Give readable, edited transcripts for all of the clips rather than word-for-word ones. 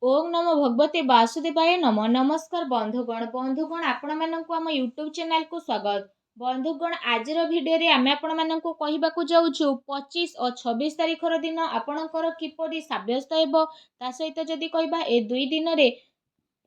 ओम नमो भगवते वासुदेवाय नमः। नमस्कार बंधुगण आपण मानक आम यूट्यूब चैनल को स्वागत। बंधुगण आज भिडियो आमे आपण मानक कहवाक जाऊँ 25 और 26 तारीखर दिन आपणकर किपरि सब्यस्त हेबो ता सहित जदि कहबा ए दुई दिन रे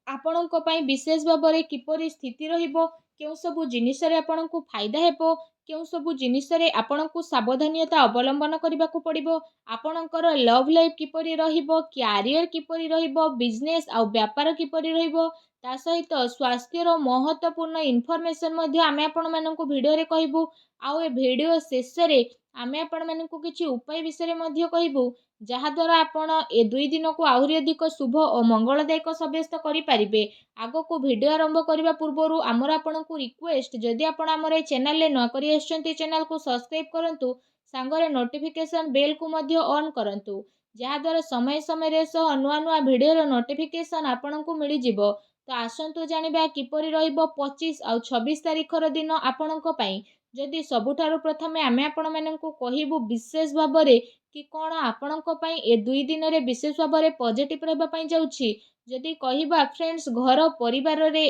ଆପଣଙ୍କ ପାଇଁ ବିଶେଷ ଭାବରେ କିପରି ସ୍ଥିତି ରହିବ, କେଉଁ ସବୁ ଜିନିଷରେ ଆପଣଙ୍କୁ ଫାଇଦା ହେବ, କେଉଁ ସବୁ ଜିନିଷରେ ଆପଣଙ୍କୁ ସାବଧାନତା ଅବଲମ୍ବନ କରିବାକୁ ପଡ଼ିବ, ଆପଣଙ୍କର ଲଭ୍ ଲାଇଫ୍ କିପରି ରହିବ, କ୍ୟାରିୟର କିପରି ରହିବ, ବିଜନେସ୍ ଆଉ ବ୍ୟାପାର କିପରି ରହିବ, ତା ସହିତ ସ୍ୱାସ୍ଥ୍ୟର ମହତ୍ତ୍ୱପୂର୍ଣ୍ଣ ଇନଫର୍ମେସନ୍ ମଧ୍ୟ ଆମେ ଆପଣମାନଙ୍କୁ ଭିଡ଼ିଓରେ କହିବୁ। ଆଉ ଏ ଭିଡ଼ିଓ ଶେଷରେ ଆମେ ଆପଣମାନଙ୍କୁ କିଛି ଉପାୟ ବିଷୟରେ ମଧ୍ୟ କହିବୁ, ଯାହାଦ୍ୱାରା ଆପଣ ଏ ଦୁଇ ଦିନକୁ ଆହୁରି ଅଧିକ ଶୁଭ ଓ ମଙ୍ଗଳଦାୟକ ସାବ୍ୟସ୍ତ କରିପାରିବେ। ଆଗକୁ ଭିଡ଼ିଓ ଆରମ୍ଭ କରିବା ପୂର୍ବରୁ ଆମର ଆପଣଙ୍କୁ ରିକ୍ୱେଷ୍ଟ, ଯଦି ଆପଣ ଆମର ଏ ଚ୍ୟାନେଲରେ ନୂଆ କରି ଆସିଛନ୍ତି ଚ୍ୟାନେଲକୁ ସବସ୍କ୍ରାଇବ୍ କରନ୍ତୁ, ସାଙ୍ଗରେ ନୋଟିଫିକେସନ୍ ବେଲ୍କୁ ମଧ୍ୟ ଅନ୍ କରନ୍ତୁ, ଯାହାଦ୍ୱାରା ସମୟ ସମୟରେ ସହ ନୂଆ ନୂଆ ଭିଡ଼ିଓର ନୋଟିଫିକେସନ୍ ଆପଣଙ୍କୁ ମିଳିଯିବ। ତ ଆସନ୍ତୁ ଜାଣିବା କିପରି ରହିବ 25 ଆଉ 26 ତାରିଖର ଦିନ ଆପଣଙ୍କ ପାଇଁ। ଯଦି ସବୁଠାରୁ ପ୍ରଥମେ ଆମେ ଆପଣମାନଙ୍କୁ କହିବୁ ବିଶେଷ ଭାବରେ କି କ'ଣ ଆପଣଙ୍କ ପାଇଁ ଏ ଦୁଇ ଦିନରେ ବିଶେଷ ଭାବରେ ପଜିଟିଭ୍ ରହିବା ପାଇଁ ଯାଉଛି। ଯଦି କହିବା ଫ୍ରେଣ୍ଡସ୍, ଘର ପରିବାରରେ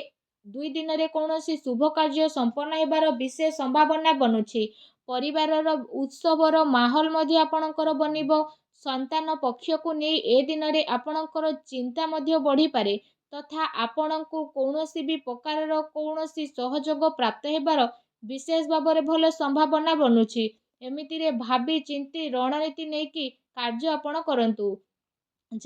ଦୁଇ ଦିନରେ କୌଣସି ଶୁଭ କାର୍ଯ୍ୟ ସମ୍ପନ୍ନ ହେବାର ବିଶେଷ ସମ୍ଭାବନା ବନୁଛି। ପରିବାରର ଉତ୍ସବର ମାହୋଲ ମଧ୍ୟ ଆପଣଙ୍କର ବନିବ। ସନ୍ତାନ ପକ୍ଷକୁ ନେଇ ଏ ଦିନରେ ଆପଣଙ୍କର ଚିନ୍ତା ମଧ୍ୟ ବଢ଼ିପାରେ ତଥା ଆପଣଙ୍କୁ କୌଣସି ବି ପ୍ରକାରର କୌଣସି ସହଯୋଗ ପ୍ରାପ୍ତ ହେବାର ବିଶେଷ ଭାବରେ ଭଲ ସମ୍ଭାବନା ବନୁଛି। ଏମିତିରେ ଭାବି ଚିନ୍ତି ରଣନୀତି ନେଇକି କାର୍ଯ୍ୟ ଆପଣ କରନ୍ତୁ,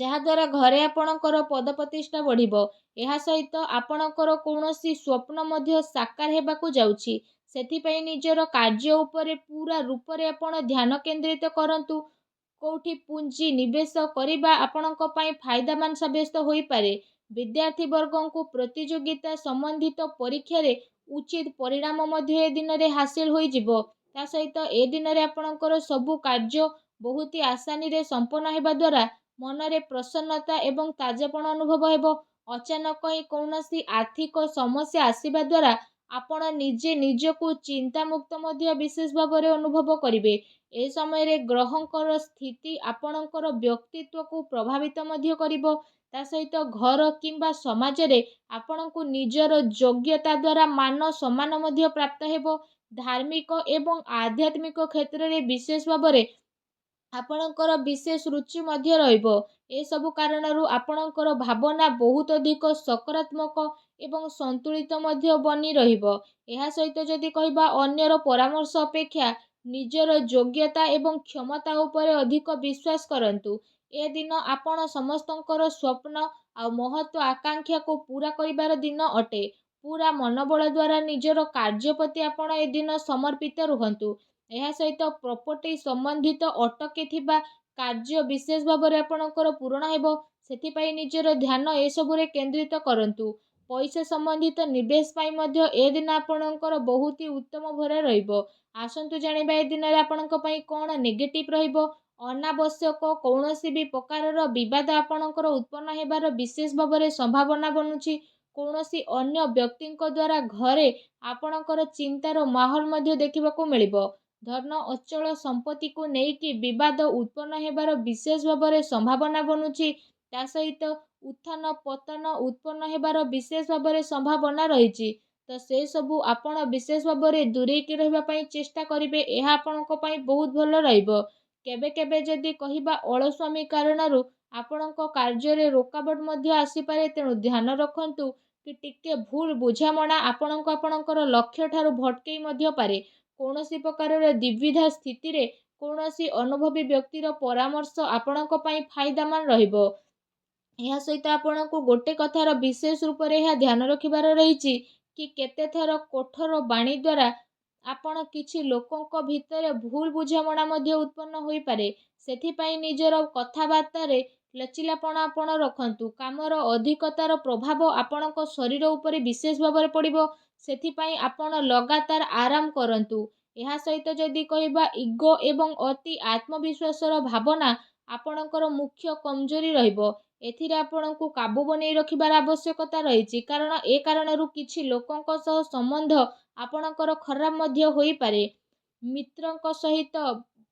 ଯାହାଦ୍ୱାରା ଘରେ ଆପଣଙ୍କର ପଦପ୍ରତିଷ୍ଠା ବଢ଼ିବ। ଏହା ସହିତ ଆପଣଙ୍କର କୌଣସି ସ୍ୱପ୍ନ ମଧ୍ୟ ସାକାର ହେବାକୁ ଯାଉଛି। ସେଥିପାଇଁ ନିଜର କାର୍ଯ୍ୟ ଉପରେ ପୁରା ରୂପରେ ଆପଣ ଧ୍ୟାନ କେନ୍ଦ୍ରିତ କରନ୍ତୁ। କୋଉଠି ପୁଞ୍ଜି ନିବେଶ କରିବା ଆପଣଙ୍କ ପାଇଁ ଫାଇଦାମାନ ସାବ୍ୟସ୍ତ ହୋଇପାରେ। ବିଦ୍ୟାର୍ଥୀ ବର୍ଗଙ୍କୁ ପ୍ରତିଯୋଗିତା ସମ୍ବନ୍ଧିତ ପରୀକ୍ଷାରେ ଉଚିତ ପରିଣାମ ମଧ୍ୟ ଏ ଦିନରେ ହାସିଲ ହୋଇଯିବ। ତା ସହିତ ଏ ଦିନରେ ଆପଣଙ୍କର ସବୁ କାର୍ଯ୍ୟ ବହୁତ ଆସାନୀରେ ସମ୍ପନ୍ନ ହେବା ଦ୍ୱାରା ମନରେ ପ୍ରସନ୍ନତା ଏବଂ ତାଜାପଣ ଅନୁଭବ ହେବ। ଅଚାନକ ହିଁ କୌଣସି ଆର୍ଥିକ ସମସ୍ୟା ଆସିବା ଦ୍ୱାରା ଆପଣ ନିଜେ ନିଜକୁ ଚିନ୍ତାମୁକ୍ତ ମଧ୍ୟ ବିଶେଷ ଭାବରେ ଅନୁଭବ କରିବେ। ଏ ସମୟରେ ଗ୍ରହଙ୍କର ସ୍ଥିତି ଆପଣଙ୍କର ବ୍ୟକ୍ତିତ୍ୱକୁ ପ୍ରଭାବିତ ମଧ୍ୟ କରିବ। ତା ସହିତ ଘର କିମ୍ବା ସମାଜରେ ଆପଣଙ୍କୁ ନିଜର ଯୋଗ୍ୟତା ଦ୍ୱାରା ମାନ ସମ୍ମାନ ମଧ୍ୟ ପ୍ରାପ୍ତ ହେବ। ଧାର୍ମିକ ଏବଂ ଆଧ୍ୟାତ୍ମିକ କ୍ଷେତ୍ରରେ ବିଶେଷ ଭାବରେ ଆପଣଙ୍କର ବିଶେଷ ରୁଚି ମଧ୍ୟ ରହିବ। ଏସବୁ କାରଣରୁ ଆପଣଙ୍କର ଭାବନା ବହୁତ ଅଧିକ ସକାରାତ୍ମକ ଏବଂ ସନ୍ତୁଳିତ ମଧ୍ୟ ବନି ରହିବ। ଏହା ସହିତ ଯଦି କହିବା ଅନ୍ୟର ପରାମର୍ଶ ଅପେକ୍ଷା ନିଜର ଯୋଗ୍ୟତା ଏବଂ କ୍ଷମତା ଉପରେ ଅଧିକ ବିଶ୍ୱାସ କରନ୍ତୁ। ଏ ଦିନ ଆପଣ ସମସ୍ତଙ୍କର ସ୍ୱପ୍ନ ଆଉ ମହତ୍ତ୍ୱ ଆକାଂକ୍ଷାକୁ ପୂରା କରିବାର ଦିନ ଅଟେ। ପୁରା ମନୋବଳ ଦ୍ୱାରା ନିଜର କାର୍ଯ୍ୟ ପ୍ରତି ଆପଣ ଏ ଦିନ ସମର୍ପିତ ରୁହନ୍ତୁ। ଏହା ସହିତ ପ୍ରପର୍ଟି ସମ୍ବନ୍ଧିତ ଅଟକି ଥିବା କାର୍ଯ୍ୟ ବିଶେଷ ଭାବରେ ଆପଣଙ୍କର ପୂରଣ ହେବ। ସେଥିପାଇଁ ନିଜର ଧ୍ୟାନ ଏସବୁରେ କେନ୍ଦ୍ରିତ କରନ୍ତୁ। ପଇସା ସମ୍ବନ୍ଧିତ ନିବେଶ ପାଇଁ ମଧ୍ୟ ଏ ଦିନ ଆପଣଙ୍କର ବହୁତ ଉତ୍ତମ ଭରା ରହିବ। ଆସନ୍ତୁ ଜାଣିବା ଏ ଦିନରେ ଆପଣଙ୍କ ପାଇଁ କ'ଣ ନେଗେଟିଭ୍ ରହିବ। ଅନାବଶ୍ୟକ କୌଣସି ବି ପ୍ରକାରର ବିବାଦ ଆପଣଙ୍କର ଉତ୍ପନ୍ନ ହେବାର ବିଶେଷ ଭାବରେ ସମ୍ଭାବନା ବନୁଛି। କୌଣସି ଅନ୍ୟ ବ୍ୟକ୍ତିଙ୍କ ଦ୍ୱାରା ଘରେ ଆପଣଙ୍କର ଚିନ୍ତାର ମାହୋଲ ମଧ୍ୟ ଦେଖିବାକୁ ମିଳିବ। ଧନ ଅଚଳ ସମ୍ପତ୍ତିକୁ ନେଇକି ବିବାଦ ଉତ୍ପନ୍ନ ହେବାର ବିଶେଷ ଭାବରେ ସମ୍ଭାବନା ବନୁଛି। ତା ସହିତ ଉତ୍ଥାନ ପତନ ଉତ୍ପନ୍ନ ହେବାର ବିଶେଷ ଭାବରେ ସମ୍ଭାବନା ରହିଛି। ତ ସେ ସବୁ ଆପଣ ବିଶେଷ ଭାବରେ ଦୂରେଇକି ରହିବା ପାଇଁ ଚେଷ୍ଟା କରିବେ। ଏହା ଆପଣଙ୍କ ପାଇଁ ବହୁତ ଭଲ ରହିବ। କେବେ କେବେ ଯଦି କହିବା ଅଳସ୍ୱାମୀ କାରଣରୁ ଆପଣଙ୍କ କାର୍ଯ୍ୟରେ ରୋକାବଟ ମଧ୍ୟ ଆସିପାରେ, ତେଣୁ ଧ୍ୟାନ ରଖନ୍ତୁ କି ଟିକେ ଭୁଲ ବୁଝାମଣା ଆପଣଙ୍କର ଲକ୍ଷ୍ୟ ଠାରୁ ଭଟକେଇ ମଧ୍ୟ ପାରେ। କୌଣସି ପ୍ରକାରର ଦ୍ୱିବିଧା ସ୍ଥିତିରେ କୌଣସି ଅନୁଭବୀ ବ୍ୟକ୍ତିର ପରାମର୍ଶ ଆପଣଙ୍କ ପାଇଁ ଫାଇଦାମାନ ରହିବ। ଏହା ସହିତ ଆପଣଙ୍କୁ ଗୋଟେ କଥାର ବିଶେଷ ରୂପରେ ଏହା ଧ୍ୟାନ ରଖିବାର ରହିଛି କି କେତେଥର କଠୋର ବାଣୀ ଦ୍ୱାରା ଆପଣ କିଛି ଲୋକଙ୍କ ଭିତରେ ଭୁଲ ବୁଝାମଣା ମଧ୍ୟ ଉତ୍ପନ୍ନ ହୋଇପାରେ। ସେଥିପାଇଁ ନିଜର କଥାବାର୍ତ୍ତାରେ ଲଚିଲାପଣ ଆପଣ ରଖନ୍ତୁ। କାମର ଅଧିକତାର ପ୍ରଭାବ ଆପଣଙ୍କ ଶରୀର ଉପରେ ବିଶେଷ ଭାବରେ ପଡ଼ିବ। ସେଥିପାଇଁ ଆପଣ ଲଗାତାର ଆରାମ କରନ୍ତୁ। ଏହା ସହିତ ଯଦି କହିବା ଇଗୋ ଏବଂ ଅତି ଆତ୍ମବିଶ୍ୱାସର ଭାବନା ଆପଣଙ୍କର ମୁଖ୍ୟ କମଜୋରି ରହିବ। ଏଥିରେ ଆପଣଙ୍କୁ କାବୁ ବନେଇ ରଖିବାର ଆବଶ୍ୟକତା ରହିଛି, କାରଣ ଏ କାରଣରୁ କିଛି ଲୋକଙ୍କ ସହ ସମ୍ବନ୍ଧ ଆପଣଙ୍କର ଖରାପ ମଧ୍ୟ ହୋଇପାରେ। ମିତ୍ରଙ୍କ ସହିତ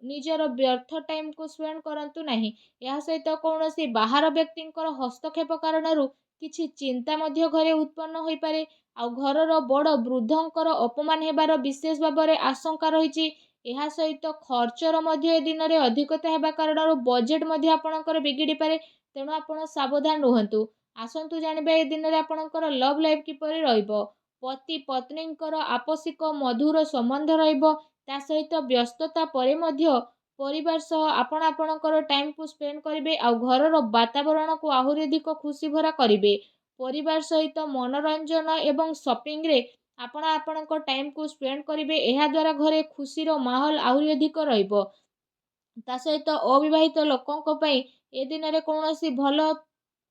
ନିଜର ବ୍ୟର୍ଥ ଟାଇମ୍କୁ ସ୍ପେଣ୍ଡ କରନ୍ତୁ ନାହିଁ। ଏହା ସହିତ କୌଣସି ବାହାର ବ୍ୟକ୍ତିଙ୍କର ହସ୍ତକ୍ଷେପ କାରଣରୁ କିଛି ଚିନ୍ତା ମଧ୍ୟ ଘରେ ଉତ୍ପନ୍ନ ହୋଇପାରେ। ଆଉ ଘରର ବଡ଼ ବୃଦ୍ଧଙ୍କର ଅପମାନ ହେବାର ବିଶେଷ ଭାବରେ ଆଶଙ୍କା ରହିଛି। ଏହା ସହିତ ଖର୍ଚ୍ଚର ମଧ୍ୟ ଏ ଦିନରେ ଅଧିକତା ହେବା କାରଣରୁ ବଜେଟ୍ ମଧ୍ୟ ଆପଣଙ୍କର ବିଗିଡ଼ିପାରେ। ତେଣୁ ଆପଣ ସାବଧାନ ରୁହନ୍ତୁ। ଆସନ୍ତୁ ଜାଣିବା ଏ ଦିନରେ ଆପଣଙ୍କର ଲଭ୍ ଲାଇଫ୍ କିପରି ରହିବ। ପତି ପତ୍ନୀଙ୍କର ଆପୋଷିକ ମଧୁର ସମ୍ବନ୍ଧ ରହିବ। ତା ସହିତ ବ୍ୟସ୍ତତା ପରେ ମଧ୍ୟ ପରିବାର ସହ ଆପଣ ଆପଣଙ୍କର ଟାଇମ୍କୁ ସ୍ପେଣ୍ଡ କରିବେ। ଆଉ ଘରର ବାତାବରଣକୁ ଆହୁରି ଅଧିକ ଖୁସି ଭରା କରିବେ। ପରିବାର ସହିତ ମନୋରଞ୍ଜନ ଏବଂ ସପିଂରେ ଆପଣ ଆପଣଙ୍କ ଟାଇମ୍କୁ ସ୍ପେଣ୍ଡ କରିବେ। ଏହାଦ୍ୱାରା ଘରେ ଖୁସିର ମାହୋଲ ଆହୁରି ଅଧିକ ରହିବ। ତା ସହିତ ଅବିବାହିତ ଲୋକଙ୍କ ପାଇଁ ଏ ଦିନରେ କୌଣସି ଭଲ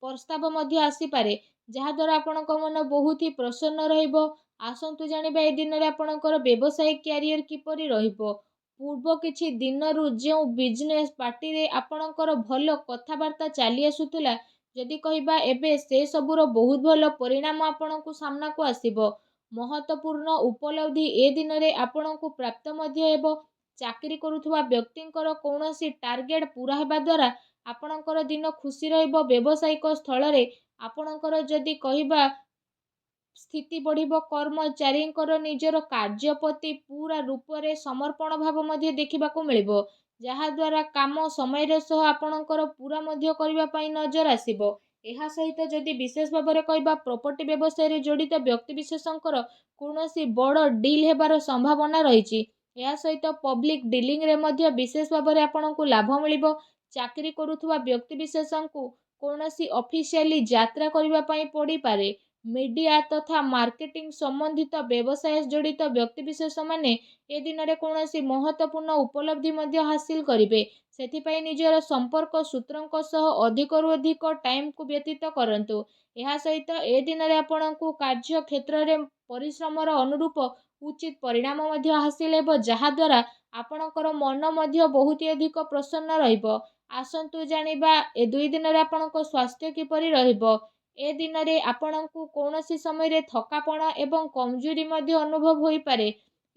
ପ୍ରସ୍ତାବ ମଧ୍ୟ ଆସିପାରେ, ଯାହାଦ୍ୱାରା ଆପଣଙ୍କ ମନ ବହୁତ ହି ପ୍ରସନ୍ନ ରହିବ। ଆସନ୍ତୁ ଜାଣିବା ଏ ଦିନରେ ଆପଣଙ୍କର ବ୍ୟବସାୟିକ କ୍ୟାରିୟର କିପରି ରହିବ। ପୂର୍ବ କିଛି ଦିନରୁ ଯେଉଁ ବିଜନେସ୍ ପାର୍ଟିରେ ଆପଣଙ୍କର ଭଲ କଥାବାର୍ତ୍ତା ଚାଲି ଆସୁଥିଲା, ଯଦି କହିବା ଏବେ ସେ ସବୁର ବହୁତ ଭଲ ପରିଣାମ ଆପଣଙ୍କୁ ସାମ୍ନାକୁ ଆସିବ। ମହତ୍ତ୍ୱପୂର୍ଣ୍ଣ ଉପଲବ୍ଧି ଏ ଦିନରେ ଆପଣଙ୍କୁ ପ୍ରାପ୍ତ ମଧ୍ୟ ହେବ। ଚାକିରି କରୁଥିବା ବ୍ୟକ୍ତିଙ୍କର କୌଣସି ଟାର୍ଗେଟ ପୂରା ହେବା ଦ୍ୱାରା ଆପଣଙ୍କର ଦିନ ଖୁସି ରହିବ। ବ୍ୟବସାୟିକ ସ୍ଥଳରେ ଆପଣଙ୍କର ଯଦି କହିବା ସ୍ଥିତି ବଢ଼ିବ। କର୍ମଚାରୀଙ୍କର ନିଜର କାର୍ଯ୍ୟ ପ୍ରତି ପୁରା ରୂପରେ ସମର୍ପଣ ଭାବ ମଧ୍ୟ ଦେଖିବାକୁ ମିଳିବ, ଯାହାଦ୍ୱାରା କାମ ସମୟରେ ସହ ଆପଣଙ୍କର ପୁରା ମଧ୍ୟ କରିବା ପାଇଁ ନଜର ଆସିବ। ଏହା ସହିତ ଯଦି ବିଶେଷ ଭାବରେ କହିବା ପ୍ରପର୍ଟି ବ୍ୟବସାୟରେ ଜଡ଼ିତ ବ୍ୟକ୍ତିବିଶେଷଙ୍କର କୌଣସି ବଡ଼ ଡିଲ୍ ହେବାର ସମ୍ଭାବନା ରହିଛି। ଏହା ସହିତ ପବ୍ଲିକ୍ ଡିଲିଂରେ ମଧ୍ୟ ବିଶେଷ ଭାବରେ ଆପଣଙ୍କୁ ଲାଭ ମିଳିବ। ଚାକିରି କରୁଥିବା ବ୍ୟକ୍ତିବିଶେଷଙ୍କୁ କୌଣସି ଅଫିସିଆଲି ଯାତ୍ରା କରିବା ପାଇଁ ପଡ଼ିପାରେ। ମିଡ଼ିଆ ତଥା ମାର୍କେଟିଂ ସମ୍ବନ୍ଧିତ ବ୍ୟବସାୟ ଜଡ଼ିତ ବ୍ୟକ୍ତିବିଶେଷମାନେ ଏ ଦିନରେ କୌଣସି ମହତ୍ତ୍ୱପୂର୍ଣ୍ଣ ଉପଲବ୍ଧି ମଧ୍ୟ ହାସିଲ କରିବେ। ସେଥିପାଇଁ ନିଜର ସମ୍ପର୍କ ସୂତ୍ରଙ୍କ ସହ ଅଧିକରୁ ଅଧିକ ଟାଇମ୍କୁ ବ୍ୟତୀତ କରନ୍ତୁ। ଏହା ସହିତ ଏ ଦିନରେ ଆପଣଙ୍କୁ କାର୍ଯ୍ୟକ୍ଷେତ୍ରରେ ପରିଶ୍ରମର ଅନୁରୂପ ଉଚିତ ପରିଣାମ ମଧ୍ୟ ହାସିଲ ହେବ, ଯାହାଦ୍ୱାରା ଆପଣଙ୍କର ମନ ମଧ୍ୟ ବହୁତ ଅଧିକ ପ୍ରସନ୍ନ ରହିବ। ଆସନ୍ତୁ ଜାଣିବା ଏ 2 ଦିନରେ ଆପଣଙ୍କ ସ୍ୱାସ୍ଥ୍ୟ କିପରି ରହିବ। ଏ ଦିନରେ ଆପଣଙ୍କୁ କୌଣସି ସମୟରେ ଥକାପଣ ଏବଂ କମଜୋରି ମଧ୍ୟ ଅନୁଭବ ହୋଇପାରେ।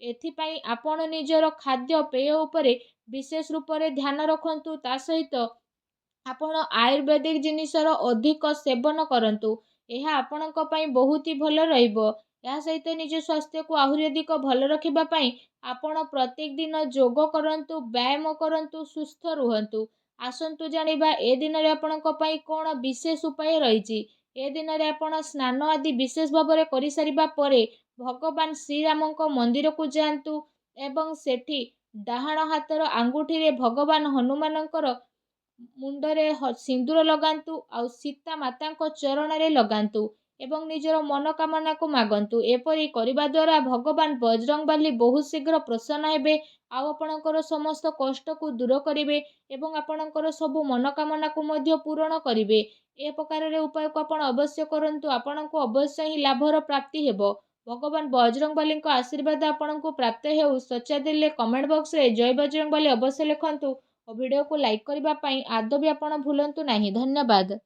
ଏଥିପାଇଁ ଆପଣ ନିଜର ଖାଦ୍ୟପେୟ ଉପରେ ବିଶେଷ ରୂପରେ ଧ୍ୟାନ ରଖନ୍ତୁ। ତା ସହିତ ଆପଣ ଆୟୁର୍ବେଦିକ ଜିନିଷର ଅଧିକ ସେବନ କରନ୍ତୁ। ଏହା ଆପଣଙ୍କ ପାଇଁ ବହୁତ ହି ଭଲ ରହିବ। ଏହା ସହିତ ନିଜ ସ୍ୱାସ୍ଥ୍ୟକୁ ଆହୁରି ଅଧିକ ଭଲ ରଖିବା ପାଇଁ ଆପଣ ପ୍ରତ୍ୟେକ ଦିନ ଯୋଗ କରନ୍ତୁ, ବ୍ୟାୟାମ କରନ୍ତୁ, ସୁସ୍ଥ ରୁହନ୍ତୁ। ଆସନ୍ତୁ ଜାଣିବା ଏ ଦିନରେ ଆପଣଙ୍କ ପାଇଁ କ'ଣ ବିଶେଷ ଉପାୟ ରହିଛି। ଏ ଦିନରେ ଆପଣ ସ୍ନାନ ଆଦି ବିଶେଷ ଭାବରେ କରିସାରିବା ପରେ ଭଗବାନ ଶ୍ରୀରାମଙ୍କ ମନ୍ଦିରକୁ ଯାଆନ୍ତୁ ଏବଂ ସେଠି ଡାହାଣ ହାତର ଆଙ୍ଗୁଠିରେ ଭଗବାନ ହନୁମାନଙ୍କର ମୁଣ୍ଡରେ ସିନ୍ଦୁର ଲଗାନ୍ତୁ। ଆଉ ସୀତା ମାତାଙ୍କ ଚରଣରେ ଲଗାନ୍ତୁ ଏବଂ ନିଜର ମନୋକାମନାକୁ ମାଗନ୍ତୁ। ଏପରି କରିବା ଦ୍ୱାରା ଭଗବାନ ବଜରଙ୍ଗବାଲି ବହୁତ ଶୀଘ୍ର ପ୍ରସନ୍ନ ହେବେ। ଆଉ ଆପଣଙ୍କର ସମସ୍ତ କଷ୍ଟକୁ ଦୂର କରିବେ ଏବଂ ଆପଣଙ୍କର ସବୁ ମନୋକାମନାକୁ ମଧ୍ୟ ପୂରଣ କରିବେ। ଏ ପ୍ରକାରରେ ଉପାୟକୁ ଆପଣ ଅବଶ୍ୟ କରନ୍ତୁ। ଆପଣଙ୍କୁ ଅବଶ୍ୟ ହିଁ ଲାଭର ପ୍ରାପ୍ତି ହେବ। ଭଗବାନ ବଜରଙ୍ଗବାଲିଙ୍କ ଆଶୀର୍ବାଦ ଆପଣଙ୍କୁ ପ୍ରାପ୍ତ ହେଉ। ସଚ୍ଚା ଦିଲରେ କମେଣ୍ଟ ବକ୍ସରେ ଜୟ ବଜରଙ୍ଗବାଲି ଅବଶ୍ୟ ଲେଖନ୍ତୁ ଓ ଭିଡ଼ିଓକୁ ଲାଇକ୍ କରିବା ପାଇଁ ଆଦୌ ବି ଆପଣ ଭୁଲନ୍ତୁ ନାହିଁ। ଧନ୍ୟବାଦ।